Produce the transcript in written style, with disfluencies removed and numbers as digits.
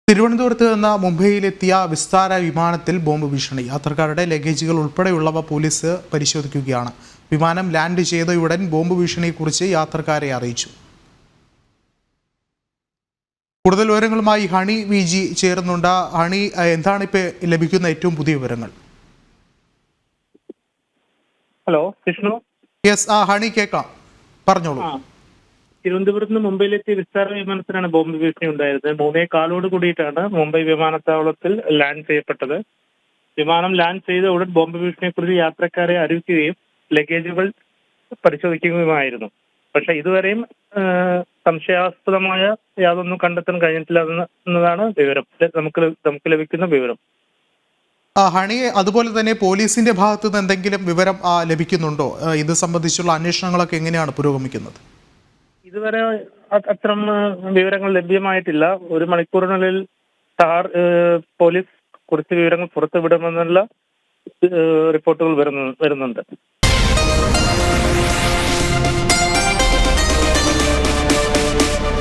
തിരുവനന്തപുരത്ത് നിന്ന് മുംബൈയിലെത്തിയ വിസ്താര വിമാനത്തിൽ ബോംബ് ഭീഷണി. യാത്രക്കാരുടെ ലഗേജുകൾ ഉൾപ്പെടെയുള്ളവ പോലീസ് പരിശോധിക്കുകയാണ്. വിമാനം ലാൻഡ് ചെയ്തയുടൻ ബോംബ് ഭീഷണിയെക്കുറിച്ച് യാത്രക്കാരെ അറിയിച്ചു. കൂടുതൽ വിവരങ്ങളുമായി ഹണി വി ജി ചേരുന്നുണ്ട്. ഹണി, എന്താണ് ഇപ്പോൾ ലഭിക്കുന്ന ഏറ്റവും പുതിയ വിവരങ്ങൾ? ഹലോ വിഷ്ണു. യെസ്, ഹണി കേൾക്കാം, പറഞ്ഞോളൂ. തിരുവനന്തപുരത്ത് നിന്ന് മുംബൈയിലെത്തിയ വിസ്താര വിമാനത്തിനാണ് ബോംബ് ഭീഷണി ഉണ്ടായിരുന്നത്. 3:15 കൂടിയിട്ടാണ് മുംബൈ വിമാനത്താവളത്തിൽ ലാൻഡ് ചെയ്യപ്പെട്ടത്. വിമാനം ലാൻഡ് ചെയ്ത ഉടൻ ബോംബ് ഭീഷണിയെക്കുറിച്ച് യാത്രക്കാരെ അറിയിക്കുകയും ലഗേജുകൾ പരിശോധിക്കുകയുമായിരുന്നു. പക്ഷെ ഇതുവരെയും സംശയാസ്പദമായ യാതൊന്നും കണ്ടെത്താൻ കഴിഞ്ഞിട്ടില്ല എന്നതാണ് വിവരം, നമുക്ക് ലഭിക്കുന്ന വിവരം. ഹണി, അതുപോലെ തന്നെ പോലീസിന്റെ ഭാഗത്ത് നിന്ന് എന്തെങ്കിലും വിവരം ലഭിക്കുന്നുണ്ടോ? ഇത് സംബന്ധിച്ചുള്ള അന്വേഷണങ്ങളൊക്കെ എങ്ങനെയാണ് പുരോഗമിക്കുന്നത്? ഇതുവരെ അത്തരം വിവരങ്ങൾ ലഭ്യമായിട്ടില്ല. 1 മണിക്കൂറിനുള്ളിൽ പോലീസ് കുറച്ച് വിവരങ്ങൾ പുറത്തുവിടുമെന്നുള്ള റിപ്പോർട്ടുകൾ വരുന്നുണ്ട്.